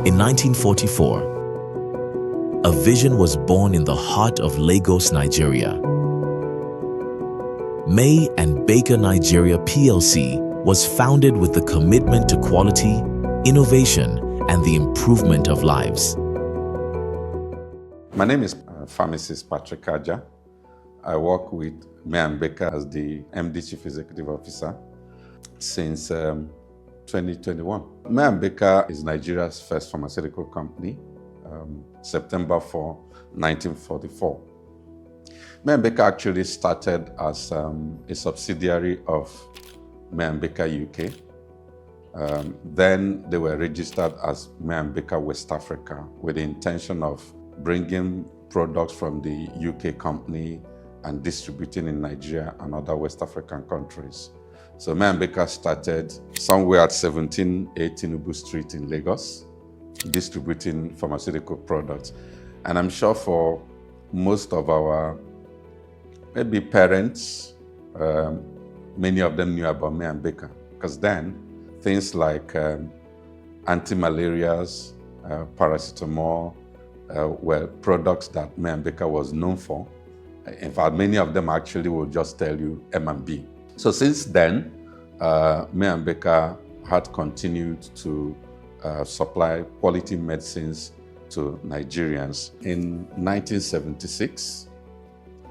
In 1944, a vision was born in the heart of Lagos, Nigeria. May and Baker Nigeria PLC was founded with the commitment to quality, innovation, and the improvement of lives. My name is Pharmacist Patrick Aja. I work with May & Baker as the MD Chief Executive Officer since 2021. May & Baker is Nigeria's first pharmaceutical company, September 4, 1944. May & Baker actually started as a subsidiary of May & Baker UK. Then they were registered as May & Baker West Africa with the intention of bringing products from the UK company and distributing in Nigeria and other West African countries. So May & Baker started somewhere at 17A Tinubu Street in Lagos, distributing pharmaceutical products. And I'm sure for most of our maybe parents, many of them knew about May & Baker, because then things like anti-malarials, paracetamol, were products that May & Baker was known for. In fact, many of them actually will just tell you M&B. So since then, May & Baker had continued to supply quality medicines to Nigerians. In 1976,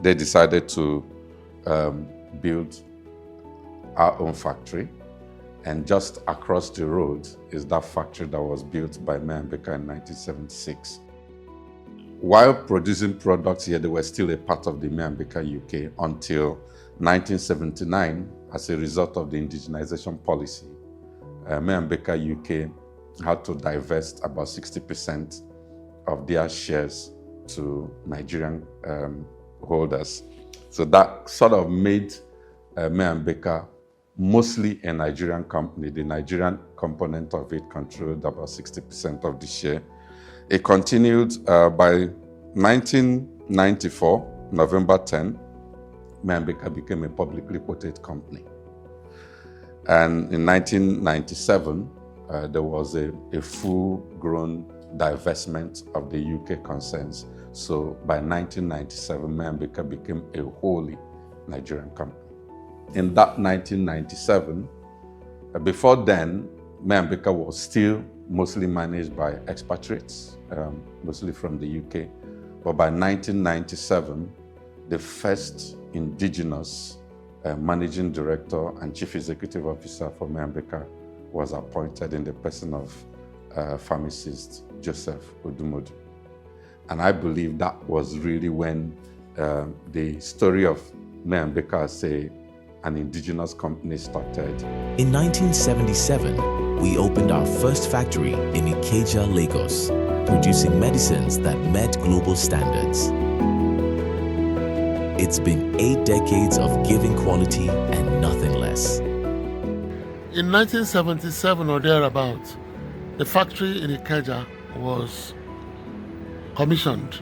they decided to build our own factory. And just across the road is that factory that was built by May & Baker in 1976. While producing products here, they were still a part of the May & Baker UK until 1979 as a result of the indigenization policy. May & Baker UK had to divest about 60% of their shares to Nigerian holders. So that sort of made May & Baker mostly a Nigerian company. The Nigerian component of it controlled about 60% of the share. It continued by 1994, November 10, May & Baker became a publicly quoted company. And in 1997, there was a full-grown divestment of the UK concerns. So by 1997, May & Baker became a wholly Nigerian company. In that 1997, before then, May & Baker was still mostly managed by expatriates, mostly from the UK. But by 1997, the first indigenous managing director and chief executive officer for May & Baker was appointed in the person of pharmacist Joseph Odumodu. And I believe that was really when the story of May & Baker as an indigenous company started. In 1977, we opened our first factory in Ikeja, Lagos, producing medicines that met global standards. It's been 8 decades of giving quality and nothing less. In 1977 or thereabouts, the factory in Ikeja was commissioned,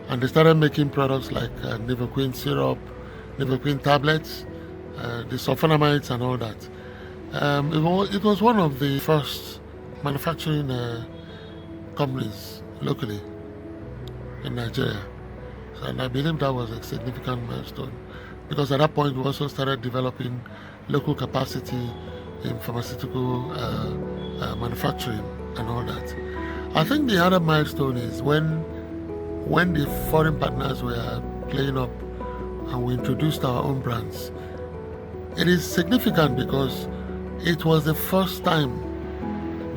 and they started making products like Nivoquin syrup, Nivoquin tablets, the sulfonamides and all that. It was one of the first manufacturing companies locally in Nigeria. So, and I believe that was a significant milestone, because at that point we also started developing local capacity in pharmaceutical manufacturing and all that. I think the other milestone is when the foreign partners were playing up and we introduced our own brands. It is significant because it was the first time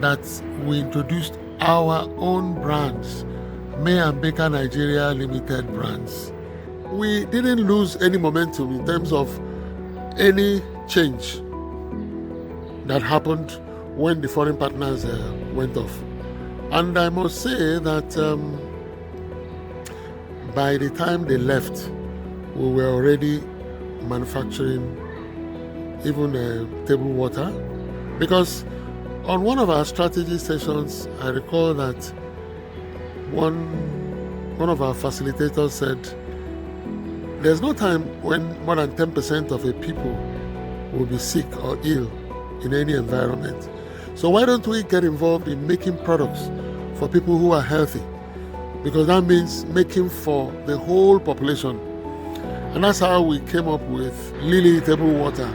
that we introduced our own brands, May & Baker Nigeria Limited brands. We didn't lose any momentum in terms of any change that happened when the foreign partners went off. And I must say that by the time they left, we were already manufacturing even table water, because on one of our strategy sessions, I recall that one of our facilitators said, there's no time when more than 10% of a people will be sick or ill in any environment. So why don't we get involved in making products for people who are healthy, because that means making for the whole population. And that's how we came up with Lily Table Water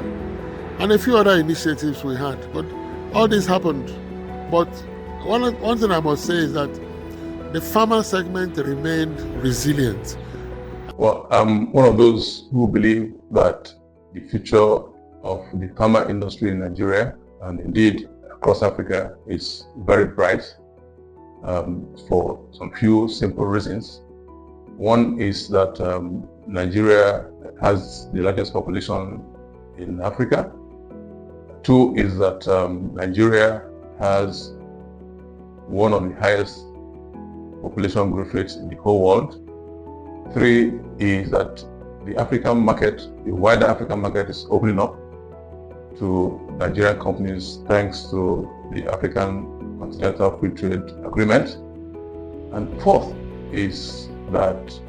and a few other initiatives we had. But all this happened. But one thing I must say is that the pharma segment remained resilient. Well, I'm one of those who believe that the future of the pharma industry in Nigeria and indeed across Africa is very bright for some few simple reasons. One is that Nigeria has the largest population in Africa. Two is that Nigeria has one of the highest population growth rates in the whole world. Three is that the African market, the wider African market, is opening up to Nigerian companies thanks to the African Continental Free Trade Agreement. And fourth is that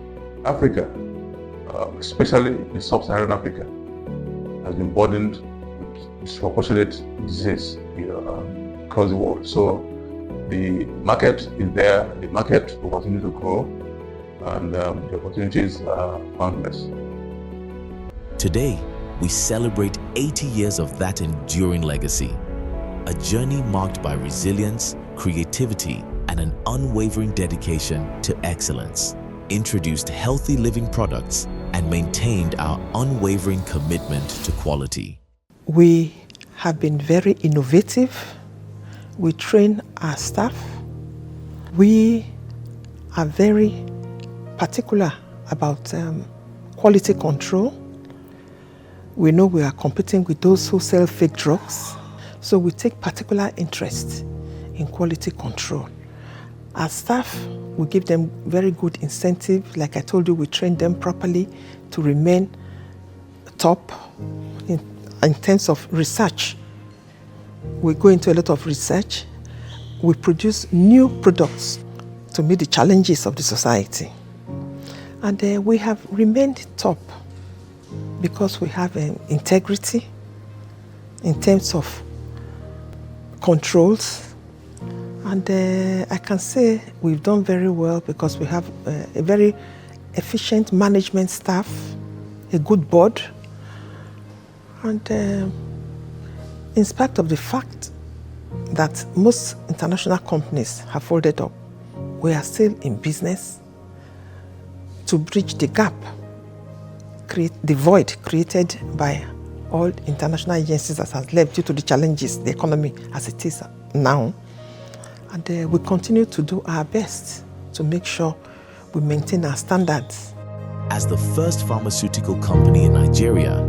Africa, especially in sub-Saharan Africa, has been burdened with disproportionate disease across the world. So the market is there, the market will continue to grow, and the opportunities are boundless. Today, we celebrate 80 years of that enduring legacy. A journey marked by resilience, creativity, and an unwavering dedication to excellence. Introduced healthy living products and maintained our unwavering commitment to quality. We have been very innovative. We train our staff. We are very particular about quality control. We know we are competing with those who sell fake drugs, so we take particular interest in quality control. Our staff, we give them very good incentive. Like I told you, we train them properly to remain top in terms of research. We go into a lot of research. We produce new products to meet the challenges of the society. And we have remained top because we have integrity in terms of controls. And I can say we've done very well because we have a very efficient management staff, a good board. And in spite of the fact that most international companies have folded up, we are still in business to bridge the gap, create the void created by all international agencies that has left due to the challenges, the economy as it is now. And we continue to do our best to make sure we maintain our standards. As the first pharmaceutical company in Nigeria,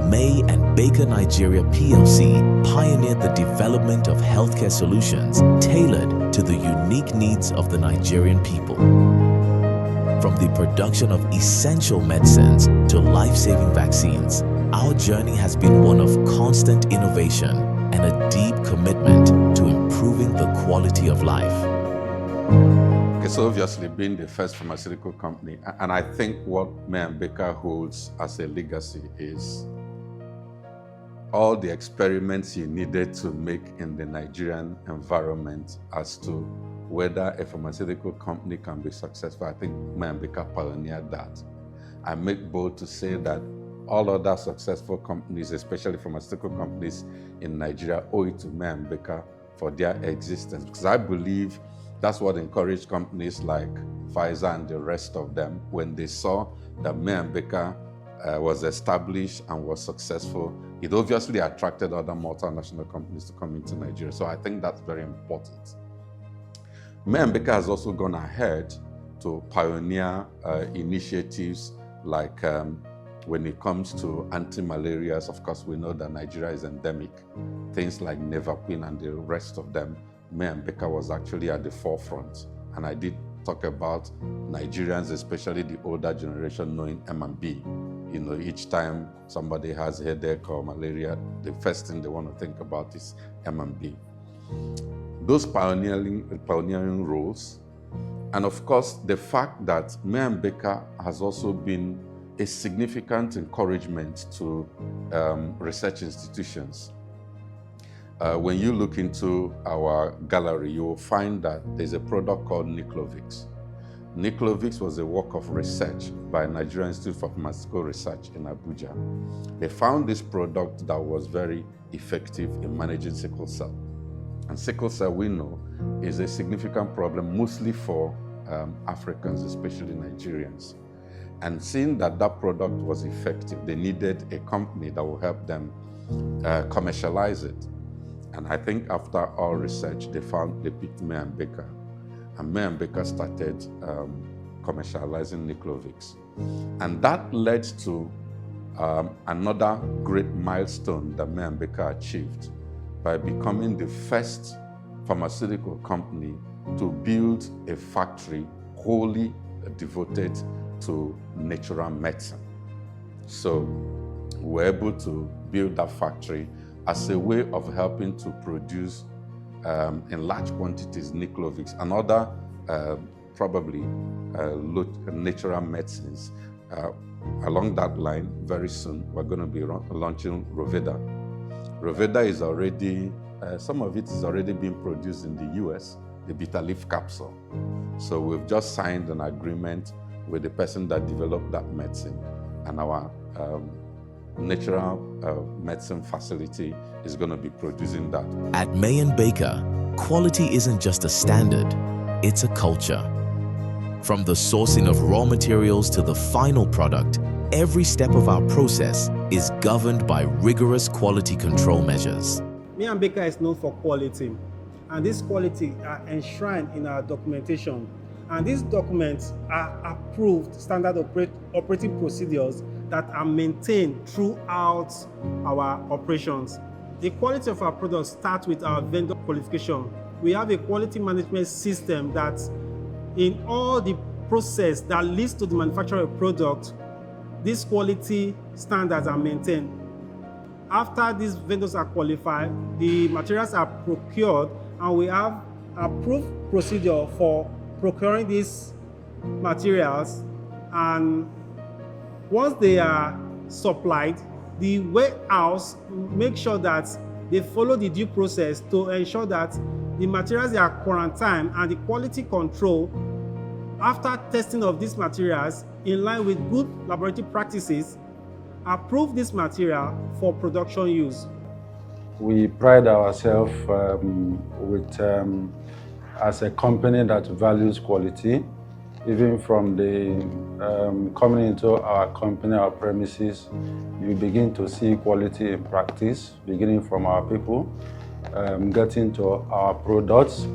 May and Baker Nigeria PLC pioneered the development of healthcare solutions tailored to the unique needs of the Nigerian people. From the production of essential medicines to life-saving vaccines, our journey has been one of constant innovation and a deep commitment to improving the quality of life. Okay, so obviously being the first pharmaceutical company, and I think what May and Baker holds as a legacy is all the experiments you needed to make in the Nigerian environment as to whether a pharmaceutical company can be successful. I think May and Baker pioneered that. I make bold to say that all other successful companies, especially pharmaceutical companies in Nigeria, owe it to May and Baker for their existence, because I believe that's what encouraged companies like Pfizer and the rest of them when they saw that May and Baker was established and was successful. It obviously attracted other multinational companies to come into Nigeria. So I think that's very important. May and Baker has also gone ahead to pioneer initiatives like when it comes to anti-malarials. Of course, we know that Nigeria is endemic. Things like Nevaquin and the rest of them, May and Baker was actually at the forefront. And I did talk about Nigerians, especially the older generation, knowing M&B. You know, each time somebody has headache or malaria, the first thing they want to think about is M&B. Those pioneering roles, and of course, the fact that May and Baker has also been a significant encouragement to research institutions. When you look into our gallery, you will find that there's a product called Niclovix. Niclovix was a work of research by Nigerian Institute for Pharmaceutical Research in Abuja. They found this product that was very effective in managing sickle cell. And sickle cell, we know, is a significant problem, mostly for Africans, especially Nigerians. And seeing that that product was effective, they needed a company that will help them commercialize it. And I think after all research, they picked May & Baker. And May & Baker started commercializing Niclovix. And that led to another great milestone that May & Baker achieved by becoming the first pharmaceutical company to build a factory wholly devoted to natural medicine. So we were able to build that factory as a way of helping to produce in large quantities Niclovix and other probably natural medicines. Along that line, very soon, we're going to be launching Roveda. Roveda is already, some of it is already being produced in the US, the bitter leaf capsule. So we've just signed an agreement with the person that developed that medicine, and our natural medicine facility is going to be producing that. At May & Baker, quality isn't just a standard, it's a culture. From the sourcing of raw materials to the final product, every step of our process is governed by rigorous quality control measures. May & Baker is known for quality, and this quality are enshrined in our documentation. And these documents are approved standard operating procedures that are maintained throughout our operations. The quality of our products starts with our vendor qualification. We have a quality management system that in all the process that leads to the manufacture of a product, these quality standards are maintained. After these vendors are qualified, the materials are procured, and we have approved procedure for procuring these materials. And once they are supplied, the warehouse makes sure that they follow the due process to ensure that the materials are quarantined, and the quality control after testing of these materials in line with good laboratory practices approve this material for production use. We pride ourselves as a company that values quality. Even from the coming into our company, our premises, you begin to see quality in practice, beginning from our people, getting to our products.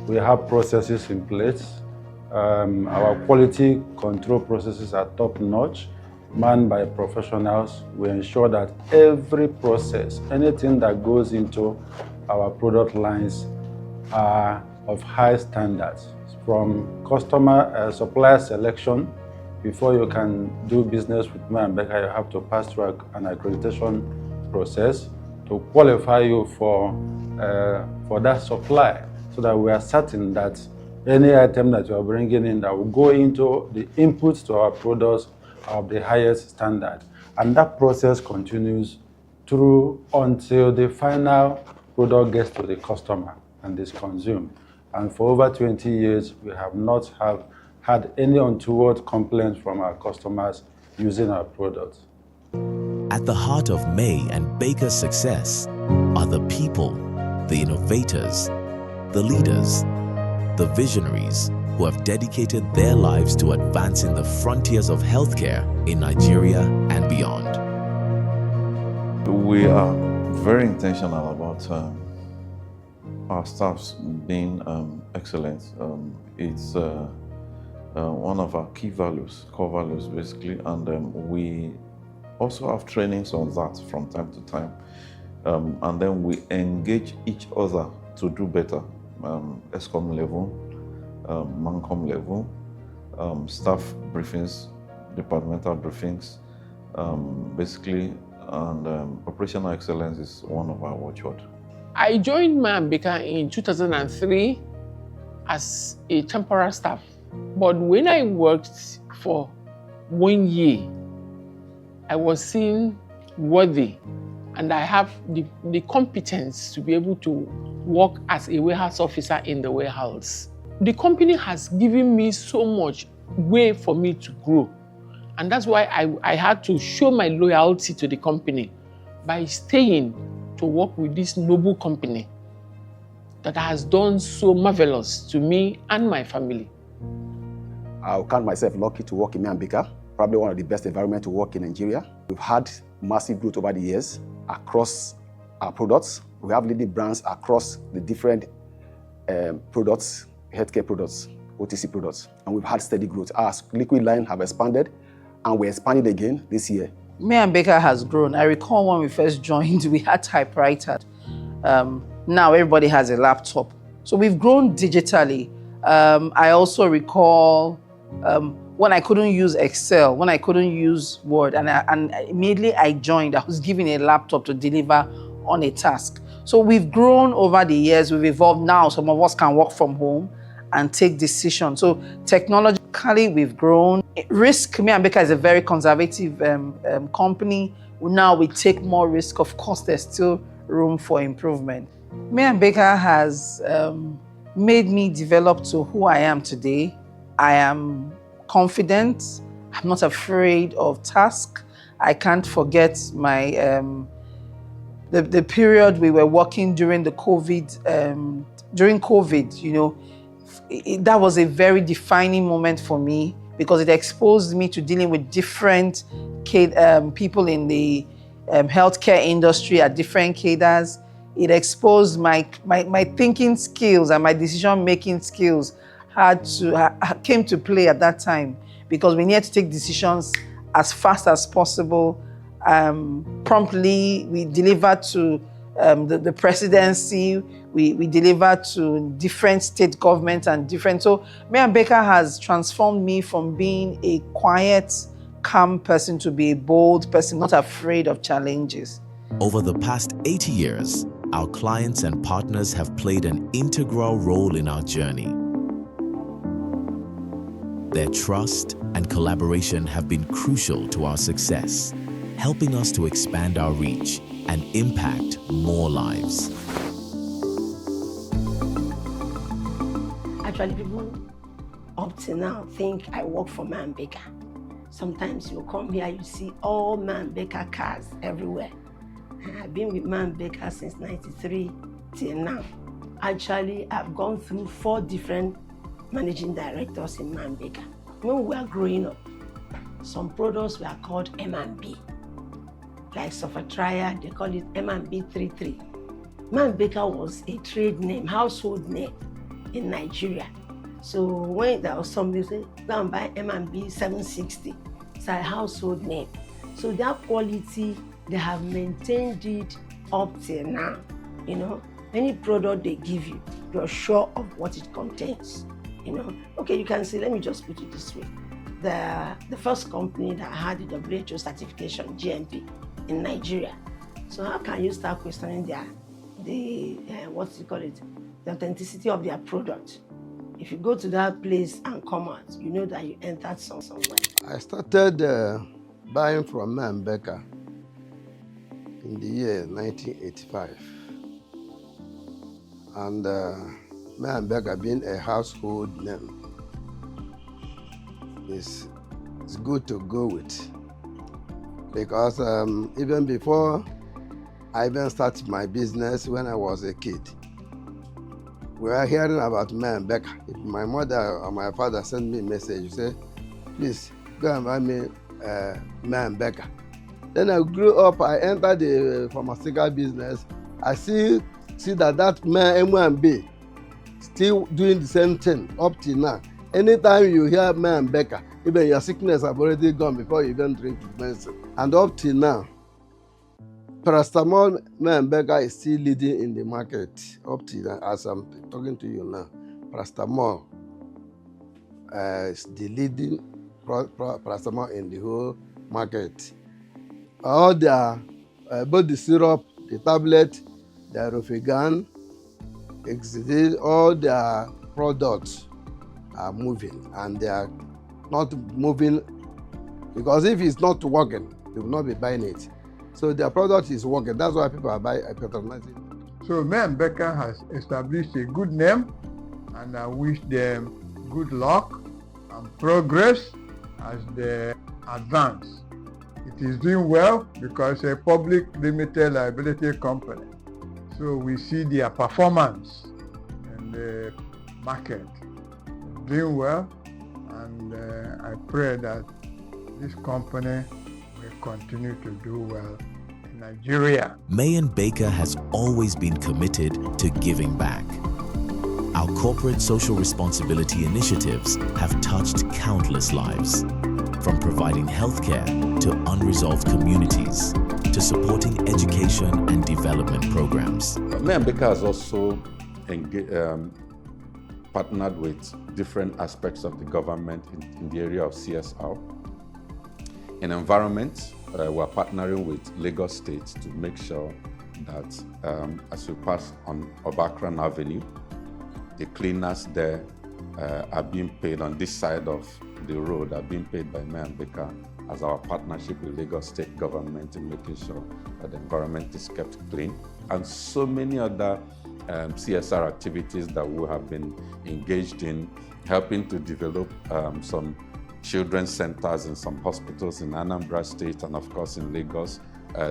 We have processes in place. Our quality control processes are top-notch, manned by professionals. We ensure that every process, anything that goes into our product lines are of high standards. From customer supplier selection, before you can do business with May & Baker, you have to pass through an accreditation process to qualify you for that supply, so that we are certain that any item that you are bringing in that will go into the inputs to our products are of the highest standard. And that process continues through until the final product gets to the customer and is consumed. And for over 20 years, we have not had any untoward complaints from our customers using our products. At the heart of May & Baker's success are the people, the innovators, the leaders, the visionaries who have dedicated their lives to advancing the frontiers of healthcare in Nigeria and beyond. We are very intentional about our staffs being excellent. It's one of our key values, core values basically, and we also have trainings on that from time to time. And then we engage each other to do better. ESCOM level, MANCOM level, staff briefings, departmental briefings, basically, and operational excellence is one of our watchwords. I joined May & Baker in 2003 as a temporary staff. But when I worked for 1 year, I was seen worthy and I have the competence to be able to work as a warehouse officer in the warehouse. The company has given me so much way for me to grow. And that's why I had to show my loyalty to the company by staying to work with this noble company that has done so marvelous to me and my family. I'll count myself lucky to work in May & Baker, probably one of the best environments to work in Nigeria. We've had massive growth over the years across our products. We have leading brands across the different products, healthcare products, OTC products, and we've had steady growth. Our liquid line have expanded, and we're expanding again this year. May & Baker has grown. I recall when we first joined, we had typewriters. Now everybody has a laptop. So we've grown digitally. I also recall when I couldn't use Excel, when I couldn't use Word, and immediately I joined, I was given a laptop to deliver on a task. So we've grown over the years, we've evolved. Now some of us can work from home and take decisions. So technologically, we've grown. Risk, May & Baker is a very conservative company. Now we take more risk. Of course, there's still room for improvement. May & Baker has made me develop to who I am today. I am confident. I'm not afraid of task. I can't forget my the period we were working during the COVID. During COVID, you know, that was a very defining moment for me because it exposed me to dealing with different people in the healthcare industry at different cadres. It exposed my thinking skills and my decision-making skills came to play at that time because we needed to take decisions as fast as possible. Promptly, we delivered to the presidency, we delivered to different state governments and different. So May & Baker has transformed me from being a quiet, calm person to be a bold person, not afraid of challenges. Over the past 80 years, our clients and partners have played an integral role in our journey. Their trust and collaboration have been crucial to our success, helping us to expand our reach and impact more lives. Actually, people up to now think I work for May & Baker. Sometimes you come here, you see all May & Baker cars everywhere. I've been with May & Baker since '93 till now. Actually, I've gone through 4 different managing directors in May & Baker. When we were growing up, some products were called M&B. Like Sofatria, they call it M&B 33. May & Baker was a trade name, household name in Nigeria. So when there was somebody say, go and buy M&B 760, it's a household name. So that quality, they have maintained it up till now. You know, any product they give you, you're sure of what it contains. You know, okay, you can see, let me just put it this way. The first company that had the WHO certification, GMP, in Nigeria. So how can you start questioning the authenticity of their product? If you go to that place and come out, you know that you entered somewhere. I started buying from May & Baker in the year 1985. And May & Baker being a household name is good to go with. Because even before I even started my business when I was a kid, we were hearing about May & Baker. If my mother or my father sent me a message, you say, please go and buy me May & Baker. Then I grew up, I entered the pharmaceutical business. I see that M&B still doing the same thing up till now. Anytime you hear May & Baker, even your sickness have already gone before you even drink medicine. And up till now, paracetamol, May & Baker is still leading in the market. Up till now, as I'm talking to you now, paracetamol is the leading paracetamol in the whole market. All their, both the syrup, the tablet, the Rofigan, all their products are moving, and they are not moving because if it's not working, they will not be buying it. So their product is working. That's why people are patronizing. So May and Baker has established a good name, and I wish them good luck and progress as they advance. It is doing well because it's a public limited liability company. So we see their performance in the market doing well, and I pray that this company will continue to do well in Nigeria. May and Baker has always been committed to giving back. Our corporate social responsibility initiatives have touched countless lives, from providing healthcare to unresolved communities, to supporting education and development programs. May and Baker has also partnered with different aspects of the government in the area of CSR. In environment, we're partnering with Lagos State to make sure that as we pass on Obakran Avenue, the cleaners there are being paid on this side of the road, are being paid by May and Baker as our partnership with Lagos State government in making sure that the environment is kept clean. And so many other CSR activities that we have been engaged in, helping to develop some children's centers in some hospitals in Anambra State and of course in Lagos,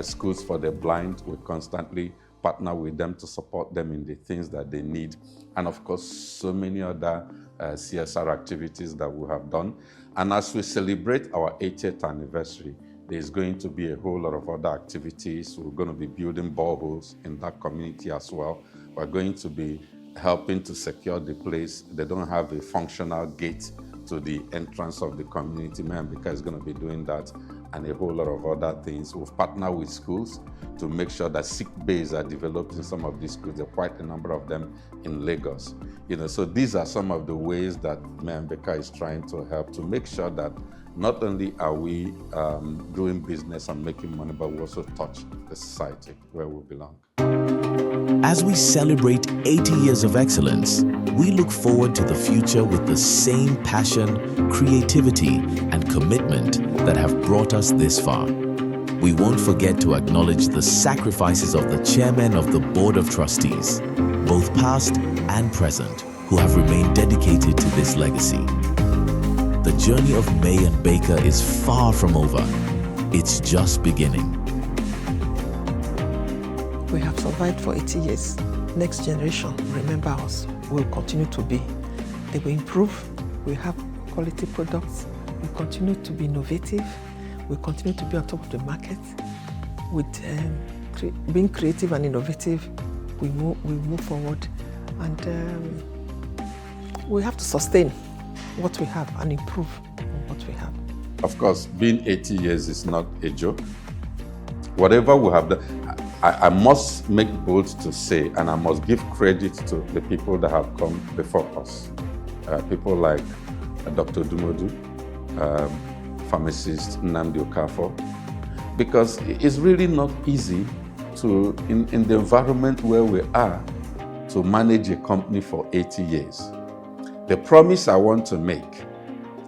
schools for the blind. We constantly partner with them to support them in the things that they need. And of course, so many other CSR activities that we have done. And as we celebrate our 80th anniversary, there's going to be a whole lot of other activities. We're going to be building boreholes in that community as well. We're going to be helping to secure the place. They don't have a functional gate to the entrance of the community. May and Baker is going to be doing that and a whole lot of other things. We've partnered with schools to make sure that sick bays are developed in some of these schools. There are quite a number of them in Lagos. So these are some of the ways that May and Baker is trying to help to make sure that not only are we doing business and making money, but we also touch the society where we belong. As we celebrate 80 years of excellence, we look forward to the future with the same passion, creativity, and commitment that have brought us this far. We won't forget to acknowledge the sacrifices of the chairmen of the Board of Trustees, both past and present, who have remained dedicated to this legacy. The journey of May and Baker is far from over. It's just beginning. We have survived for 80 years. Next generation, remember us, will continue to be. They will improve. We have quality products. We continue to be innovative. We continue to be on top of the market. With being creative and innovative, we move forward. And we have to sustain what we have and improve on what we have. Of course, being 80 years is not a joke. Whatever we have done, I must make bold to say, and I must give credit to the people that have come before us. People like Dr. Dumodu, pharmacist Nnamdi Okafor, because it's really not easy to, in the environment where we are, to manage a company for 80 years. The promise I want to make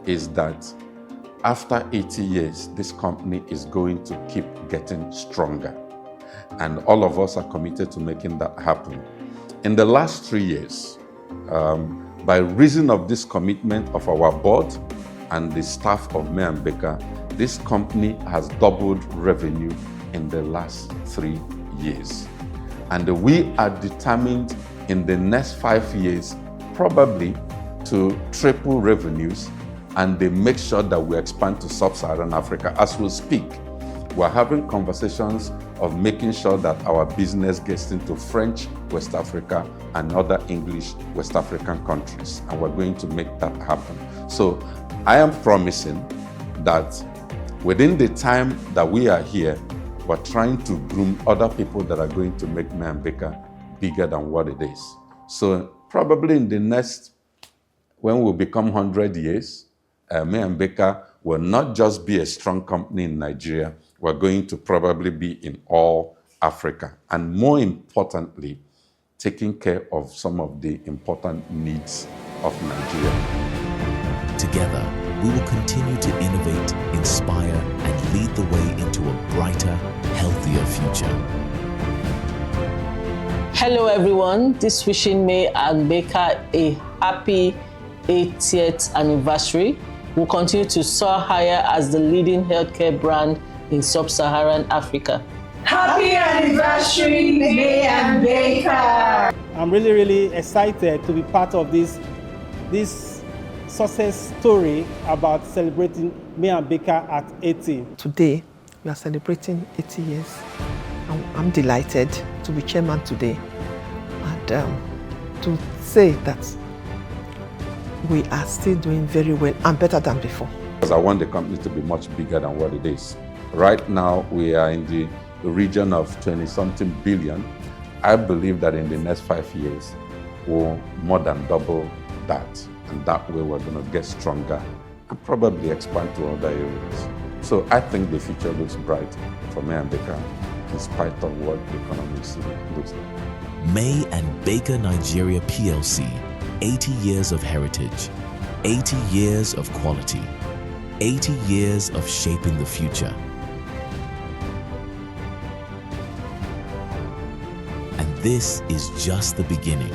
is that after 80 years, this company is going to keep getting stronger. And all of us are committed to making that happen. In the last 3 years, by reason of this commitment of our board and the staff of May and Baker, this company has doubled revenue in the last 3 years. And we are determined in the next 5 years, probably to triple revenues, and they make sure that we expand to sub-Saharan Africa. As we speak, we're having conversations of making sure that our business gets into French West Africa and other English West African countries, and we're going to make that happen. So I am promising that within the time that we are here, we're trying to groom other people that are going to make May and Baker bigger than what it is. So probably in the next, when we become 100 years, May and Baker will not just be a strong company in Nigeria, we're going to probably be in all Africa. And more importantly, taking care of some of the important needs of Nigeria. Together, we will continue to innovate, inspire, and lead the way into a brighter, healthier future. Hello everyone, this wishing May and Baker a happy 80th anniversary. We'll continue to soar higher as the leading healthcare brand in sub-Saharan Africa. Happy anniversary, May and Baker! I'm really excited to be part of this success story about celebrating May and Baker at 80. Today, we are celebrating 80 years. I'm delighted to be chairman today and to say that we are still doing very well and better than before. Because I want the company to be much bigger than what it is. Right now, we are in the region of 20-something billion. I believe that in the next 5 years, we'll more than double that. And that way, we're going to get stronger and probably expand to other areas. So I think the future looks bright for May and Baker, in spite of what the economy looks like. May and Baker Nigeria PLC, 80 years of heritage, 80 years of quality, 80 years of shaping the future. And this is just the beginning.